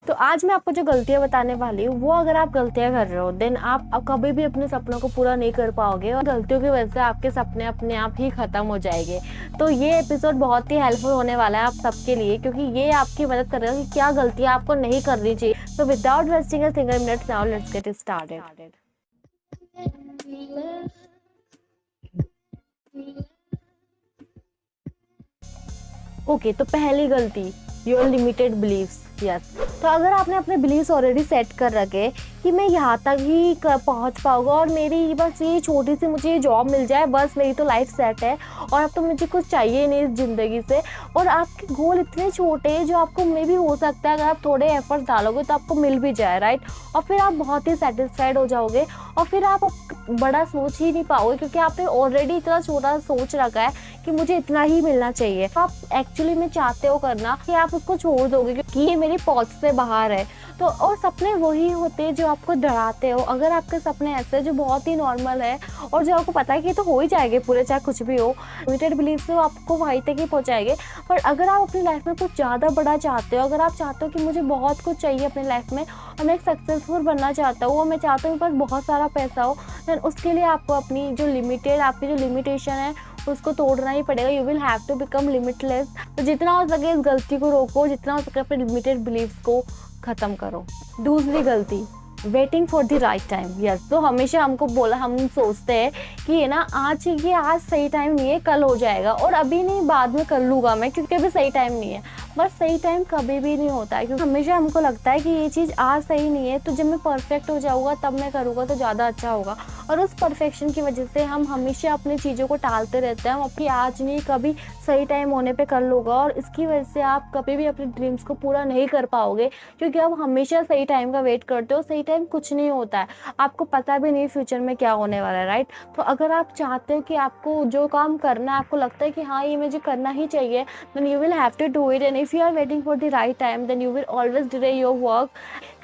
तो आज मैं आपको जो गलतियां बताने वाली हूँ, वो अगर आप गलतियां कर रहे हो देन आप कभी भी अपने सपनों को पूरा नहीं कर पाओगे और गलतियों की वजह से आपके सपने अपने आप ही खत्म हो जाएंगे। तो ये एपिसोड बहुत ही हेल्पफुल होने वाला है आप सबके लिए, क्योंकि ये आपकी मदद करेगा कि क्या गलतियां आपको नहीं करनी चाहिए। तो without wasting a single minute, now let's get started. Okay, तो पहली गलती, योर लिमिटेड बिलीव्स। यस, तो अगर आपने अपने बिलीव्स ऑलरेडी सेट कर रखे कि मैं यहाँ तक ही पहुँच पाऊंगा और मेरी बस ये छोटी सी मुझे जॉब मिल जाए, बस मेरी तो लाइफ सेट है और अब तो मुझे कुछ चाहिए नहीं इस ज़िंदगी से, और आपके गोल इतने छोटे हैं जो आपको मे भी हो सकता है अगर आप थोड़े एफर्ट डालोगे तो आपको मिल भी जाए, राइट। और फिर आप बहुत ही सेटिस्फाइड हो जाओगे और फिर आप बड़ा सोच ही नहीं पाओगे, क्योंकि आपने ऑलरेडी इतना छोटा सोच रखा है कि मुझे इतना ही मिलना चाहिए। तो आप एक्चुअली में चाहते हो करना कि आप उसको छोड़ दोगे क्योंकि ये मेरी पहुंच से बाहर है। तो और सपने वही होते हैं जो आपको डराते हो। अगर आपके सपने ऐसे जो बहुत ही नॉर्मल है और जो आपको पता है कि तो हो ही जाएंगे पूरे, चाहे कुछ भी हो, लिमिटेड बिलीफ से आपको वहीं तक ही पहुंचाएंगे। पर अगर आप अपनी लाइफ में कुछ ज़्यादा बड़ा चाहते हो, अगर आप चाहते हो कि मुझे बहुत कुछ चाहिए अपनी लाइफ में और मैं एक सक्सेसफुल बनना चाहता हूँ और मैं चाहता हूँ मेरे पास बहुत सारा पैसा हो, देन उसके लिए आपको अपनी जो आपकी जो लिमिटेशन है उसको तोड़ना ही पड़ेगा। You will have to become limitless. तो जितना हो सके इस गलती को रोको, जितना हो सके अपने लिमिटेड बिलीफ को ख़त्म करो। दूसरी गलती, waiting for the right time. Yes, तो हमेशा हमको बोला, हम सोचते हैं कि ये ना आज सही टाइम नहीं है, कल हो जाएगा, और अभी नहीं बाद में कर लूँगा मैं क्योंकि अभी सही टाइम नहीं है। बस सही टाइम कभी भी नहीं होता है, क्योंकि हमेशा हमको लगता है कि ये चीज़ आज सही नहीं है तो जब मैं परफेक्ट हो जाऊँगा तब मैं करूँगा तो ज़्यादा अच्छा होगा। और उस परफेक्शन की वजह से हम हमेशा अपनी चीज़ों को टालते रहते हैं। हम अपनी आज नहीं कभी सही टाइम होने पे कर लूँगा, और इसकी वजह से आप कभी भी अपने ड्रीम्स को पूरा नहीं कर पाओगे, क्योंकि आप हमेशा सही टाइम का वेट करते हो। सही टाइम कुछ नहीं होता है, आपको पता भी नहीं फ्यूचर में क्या होने वाला है, राइट। तो अगर आप चाहते हो कि आपको जो काम करना है, आपको लगता है कि हाँ ये मुझे करना ही चाहिए, then you will have to do it. And if you are waiting for the right time then you will always delay your work.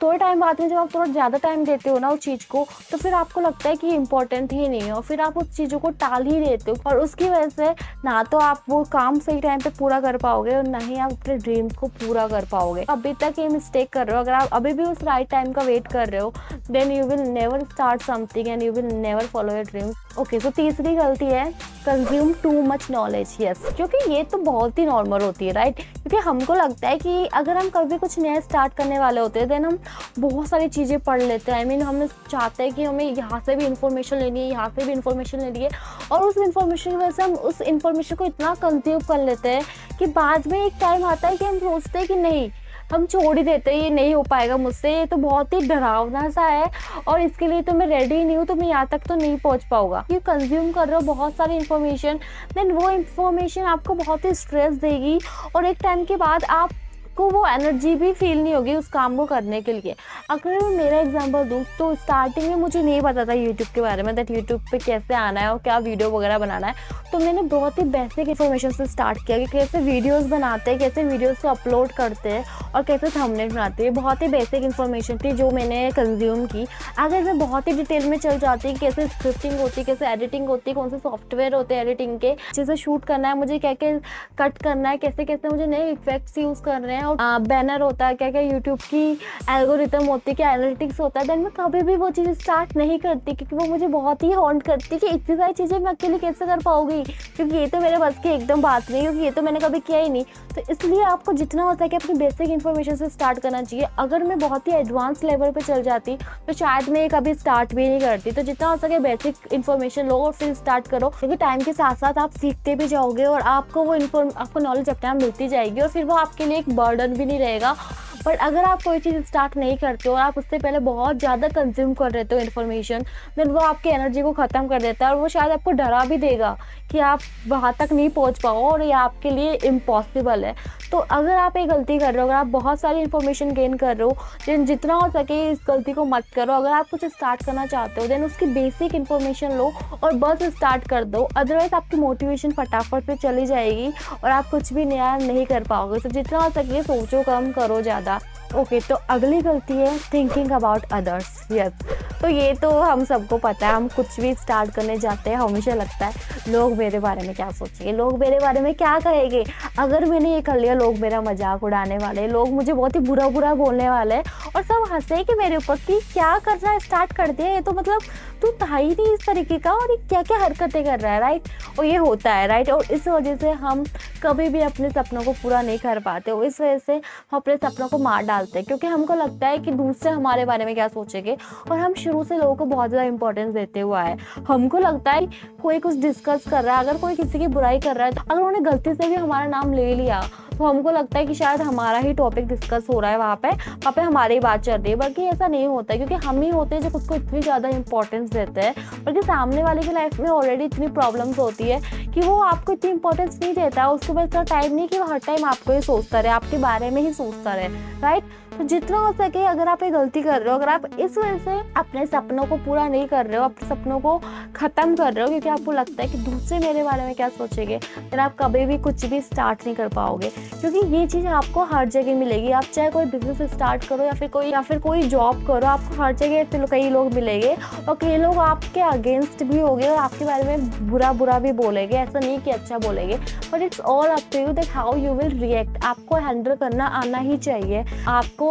थोड़ा टाइम बाद में जब आप थोड़ा ज़्यादा टाइम देते हो ना उस चीज़ को, तो फिर आपको लगता है कि इम्पोर्टेंट ही नहीं है और फिर आप उस चीज़ों को टाल ही देते हो, और उसकी वजह से ना तो आप वो काम सही टाइम पे पूरा कर पाओगे और ना ही आप अपने ड्रीम्स को पूरा कर पाओगे। अभी तक ये मिस्टेक कर रहे हो, अगर आप अभी भी उस राइट टाइम का वेट कर रहे हो, then you will never start something and you will never follow your dreams. Okay, तो तीसरी गलती है consume too much knowledge. Yes, क्योंकि ये तो बहुत ही नॉर्मल होती है, राइट। क्योंकि हमको लगता है कि अगर हम कभी कुछ नया स्टार्ट करने वाले होते हैं देन हम बहुत सारी चीज़ें पढ़ लेते हैं। I mean, हम चाहते हैं कि हमें यहाँ से भी इंफॉर्मेशन लेनी है, यहाँ से भी इंफॉर्मेशन लेनी है, और उस इंफॉर्मेशन की वजह से हम उस इंफॉर्मेशन को इतना कंज्यूम कर लेते हैं कि बाद में एक टाइम आता है कि हम सोचते हैं कि नहीं, हम छोड़ ही देते हैं, ये नहीं हो पाएगा मुझसे, ये तो बहुत ही डरावना सा है और इसके लिए तो मैं रेडी नहीं हूँ, तो मैं यहाँ तक तो नहीं पहुँच पाऊँगा। ये कंज्यूम कर रहे हो बहुत सारी इन्फॉर्मेशन, देन वो इन्फॉर्मेशन आपको बहुत ही स्ट्रेस देगी और एक टाइम के बाद आपको वो एनर्जी भी फील नहीं होगी उस काम को करने के लिए। अगर मैं मेरा एग्जांपल दूँ तो स्टार्टिंग में मुझे नहीं पता था यूट्यूब के बारे में, दैट यूट्यूब पे कैसे आना है और क्या वीडियो वगैरह बनाना है। तो मैंने बहुत ही बेसिक इन्फॉर्मेशन से स्टार्ट किया कि कैसे वीडियोस बनाते हैं, कैसे वीडियोस को अपलोड करते हैं और कैसे थंबनेल बनाते हैं। बहुत ही बेसिक इन्फॉर्मेशन थी जो मैंने कंज्यूम की। अगर मैं बहुत ही डिटेल में चल जाती कि कैसे स्क्रिप्टिंग होती है, कैसे एडिटिंग होती है, कौन से सॉफ्टवेयर होते हैं एडिटिंग के, जैसे शूट करना है मुझे, क्या क्या कट करना है, कैसे कैसे मुझे नए इफेक्ट्स यूज़ करने हैं, और बैनर होता है, क्या क्या यूट्यूब की एल्गोरिथम होती है, क्या एनालिटिक्स होता है, देन मैं कभी भी वो चीज़ स्टार्ट नहीं करती, क्योंकि वो मुझे बहुत ही हॉन्ट करती कि इतनी सारी चीज़ें मैं अकेले कैसे कर पाऊंगी, क्योंकि ये तो मेरे बस की एकदम बात नहीं, क्योंकि ये तो मैंने कभी किया ही नहीं। तो इसलिए आपको जितना हो सके अपनी बेसिक इन्फॉर्मेशन से स्टार्ट करना चाहिए। अगर मैं बहुत ही एडवांस लेवल पे चल जाती तो शायद मैं कभी स्टार्ट भी नहीं करती। तो जितना हो सके बेसिक इन्फॉर्मेशन लो और फिर स्टार्ट करो, क्योंकि टाइम के साथ साथ आप सीखते भी जाओगे और आपको आपको नॉलेज अपने आप मिलती जाएगी और फिर वो आपके लिए एक बर्डन भी नहीं रहेगा। बट अगर आप कोई चीज़ स्टार्ट नहीं करते हो और आप उससे पहले बहुत ज़्यादा कंज्यूम कर रहे हो इन्फॉर्मेशन, देन वो आपकी एनर्जी को ख़त्म कर देता है और वो शायद आपको डरा भी देगा कि आप वहाँ तक नहीं पहुँच पाओ और ये आपके लिए इम्पॉसिबल है। तो अगर आप ये गलती कर रहे हो, अगर आप बहुत सारी इन्फॉर्मेशन गेन कर रहे हो, देन जितना हो सके इस गलती को मत करो। अगर आप कुछ स्टार्ट करना चाहते हो देन उसकी बेसिक इन्फॉर्मेशन लो और बस स्टार्ट कर दो, अदरवाइज आपकी मोटिवेशन फटाफट से चली जाएगी और आप कुछ भी नया नहीं कर पाओगे। तो जितना हो सके सोचो कम, करो ज़्यादा। ओके, तो अगली गलती है थिंकिंग अबाउट अदर्स। यस, तो ये तो हम सबको पता है, हम कुछ भी स्टार्ट करने जाते हैं हमेशा लगता है लोग मेरे बारे में क्या सोचेंगे, लोग मेरे बारे में क्या कहेंगे, अगर मैंने ये कर लिया लोग मेरा मजाक उड़ाने वाले, लोग मुझे बहुत ही बुरा बुरा बोलने वाले और सब हंसे कि मेरे ऊपर कि क्या कर रहा है, स्टार्ट कर दिया, ये तो मतलब तू था ही नहीं इस तरीके का और ये क्या क्या हरकतें कर रहा है, राइट। और ये होता है, राइट। और इस वजह से हम कभी भी अपने सपनों को पूरा नहीं कर पाते, और इस वजह से हम अपने सपनों को मार डालते हैं, क्योंकि हमको लगता है कि दूसरे हमारे बारे में क्या सोचेंगे। और हम शुरू से लोगों को बहुत ज़्यादा इंपॉर्टेंस देते हुआ है, हमको लगता है कोई कुछ डिस्कस कर रहा है, अगर कोई किसी की बुराई कर रहा है, तो अगर उन्होंने गलती से भी हमारा नाम ले लिया तो हमको लगता है कि शायद हमारा ही टॉपिक डिस्कस हो रहा है, वहाँ पे हमारी ही बात चल रही है। बल्कि ऐसा नहीं होता है, क्योंकि हम ही होते हैं जो खुद को इतनी ज़्यादा इंपॉर्टेंस देते हैं, बल्कि सामने वाले की लाइफ में ऑलरेडी इतनी प्रॉब्लम्स होती है कि वो आपको इतनी इंपॉर्टेंस नहीं देता है, उसके पास इतना टाइम नहीं कि वो हर टाइम आपको ही सोचता रहे, आपके बारे में ही सोचता रहे, राइट। तो जितना हो सके अगर आप ये गलती कर रहे हो, अगर आप इस वजह से अपने सपनों को पूरा नहीं कर रहे हो, अपने सपनों को ख़त्म कर रहे हो क्योंकि आपको लगता है कि दूसरे मेरे बारे में क्या सोचेंगे, फिर आप कभी भी कुछ भी स्टार्ट नहीं कर पाओगे। क्योंकि ये चीज़ आपको हर जगह मिलेगी, आप चाहे कोई बिजनेस स्टार्ट करो या फिर कोई जॉब करो, आपको हर जगह कई लोग मिलेंगे और कई लोग आपके अगेंस्ट भी होंगे और आपके बारे में बुरा भी बोलेंगे, ऐसा नहीं कि अच्छा बोलेंगे, but it's all up to you that how you will react. आपको हैंडल करना आना ही चाहिए। आपको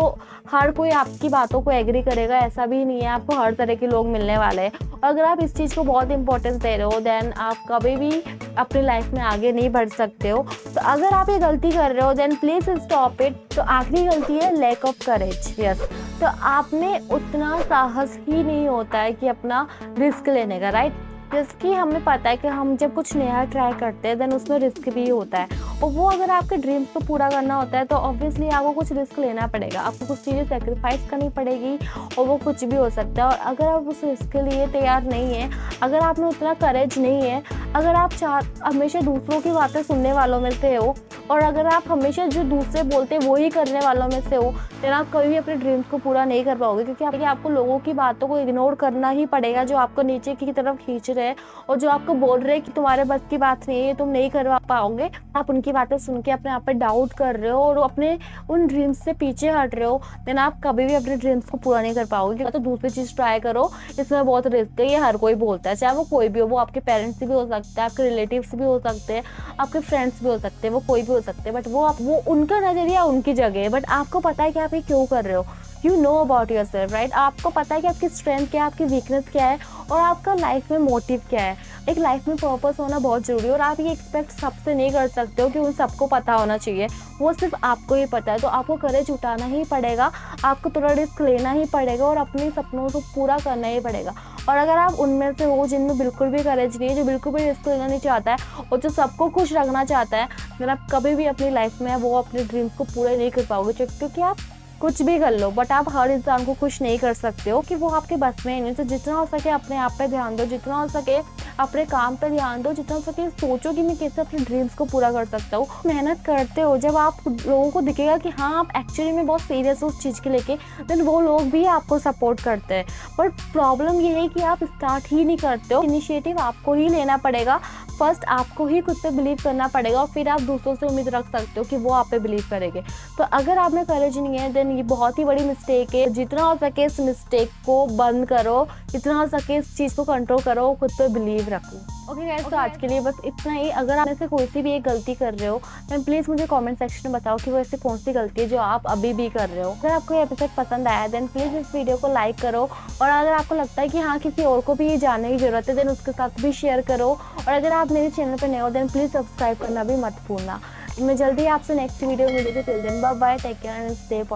हर कोई आपकी बातों को एग्री करेगा ऐसा भी नहीं है, आपको हर तरह के लोग मिलने वाले हैं। और अगर आप इस चीज़ को बहुत इंपॉर्टेंस दे रहे हो देन आप कभी भी अपनी लाइफ में आगे नहीं बढ़ सकते हो। तो अगर आप ये गलती कर रहे हो देन प्लीज़ स्टॉप इट। तो आखिरी गलती है लैक ऑफ करेज। यस, तो आप में उतना साहस ही नहीं होता है कि अपना रिस्क लेने का, राइट। जैसे कि हमें पता है कि हम जब कुछ नया ट्राई करते हैं देन उसमें रिस्क भी होता है, और वो अगर आपके ड्रीम्स को पूरा करना होता है तो ऑब्वियसली आपको कुछ रिस्क लेना पड़ेगा, आपको कुछ चीज़ें सेक्रीफाइस करनी पड़ेगी और वो कुछ भी हो सकता है। और अगर आप उस रिस्क के लिए तैयार नहीं है, अगर आप में उतना करेज नहीं है, अगर आप हमेशा दूसरों की बातें सुनने वालों में से हो और अगर आप हमेशा जो दूसरे बोलते हैं वो ही करने वालों में से हो, फिर आप कभी भी अपने ड्रीम्स को पूरा नहीं कर पाओगे। क्योंकि आपको लोगों की बातों को इग्नोर करना ही पड़ेगा जो आपको नीचे की तरफ खींच रहे हैं और जो आपको बोल रहे हैं कि तुम्हारे बस की बात नहीं है, तुम नहीं करवा पाओगे। आप उनकी बातें सुन के अपने आप पे डाउट कर रहे हो और अपने उन ड्रीम्स से पीछे हट रहे हो, देन आप कभी भी अपने ड्रीम्स को पूरा नहीं कर पाओगे। तो दूसरी चीज़ ट्राई करो, इसमें बहुत रिस्क है, ये हर कोई बोलता है, चाहे वो कोई भी हो, वो आपके पेरेंट्स भी हो सकते हैं, आपके रिलेटिव्स भी हो सकते हैं, आपके फ्रेंड्स भी हो सकते हैं, वो कोई भी हो सकते हैं, बट वो उनका नज़रिया उनकी जगह है, बट आपको पता है कि आप ये क्यों कर रहे हो। You know about your self, right. आपको पता है कि आपकी स्ट्रेंथ क्या है, आपकी वीकनेस क्या है और आपका लाइफ में मोटिव क्या है। एक लाइफ में पर्पस होना बहुत ज़रूरी है और आप ये एक्सपेक्ट सबसे नहीं कर सकते हो कि उन सबको पता होना चाहिए, वो सिर्फ आपको ही पता है। तो आपको करेज उठाना ही पड़ेगा, आपको थोड़ा रिस्क लेना ही पड़ेगा और अपने सपनों को पूरा करना ही पड़ेगा। और अगर आप उनमें से हो जिनमें बिल्कुल भी करेज नहीं है, जो बिल्कुल भी रिस्क लेना नहीं चाहता है और जो सबको खुश रखना चाहता है, अगर आप कभी भी अपनी लाइफ में वो अपने ड्रीम्स को पूरे नहीं कर पाओगे, क्योंकि आप कुछ भी कर लो बट आप हर इंसान को खुश नहीं कर सकते हो कि वो आपके बस में ही नहीं। तो जितना हो सके अपने आप पे ध्यान दो, जितना हो सके अपने काम पे ध्यान दो, जितना हो सके सोचो कि मैं कैसे अपने ड्रीम्स को पूरा कर सकता हूँ। मेहनत करते हो, जब आप लोगों को दिखेगा कि हाँ आप एक्चुअली में बहुत सीरियस हो उस चीज़ के लेके, देन वो लोग भी आपको सपोर्ट करते हैं। बट प्रॉब्लम ये है कि आप स्टार्ट ही नहीं करते हो। इनिशिएटिव आपको ही लेना पड़ेगा, फर्स्ट आपको ही खुद पे बिलीव करना पड़ेगा और फिर आप दूसरों से उम्मीद रख सकते हो कि वो आप पे बिलीव करेंगे। तो अगर आप में करेज नहीं है देन ये बहुत ही बड़ी मिस्टेक है। जितना हो सके इस मिस्टेक को बंद करो, जितना हो सके इस चीज़ को कंट्रोल करो, खुद पे बिलीव रखो। ओके गाइस, तो आज के लिए बस इतना ही। अगर आप में से कोई सी भी एक गलती कर रहे हो देन प्लीज़ मुझे कमेंट सेक्शन में बताओ कि वो ऐसी कौन सी गलती है जो आप अभी भी कर रहे हो। अगर आपको ये एपिसोड पसंद आया देन प्लीज़ इस वीडियो को लाइक करो, और अगर आपको लगता है कि हाँ किसी और को भी ये जानने की ज़रूरत है देन उसके साथ भी शेयर करो। और अगर आप मेरे चैनल पर नए हो देन प्लीज़ सब्सक्राइब करना भी मत भूलना। मैं जल्दी आपसे नेक्स्ट वीडियो में मिलूंगी। Till then bye bye, take care and stay positive.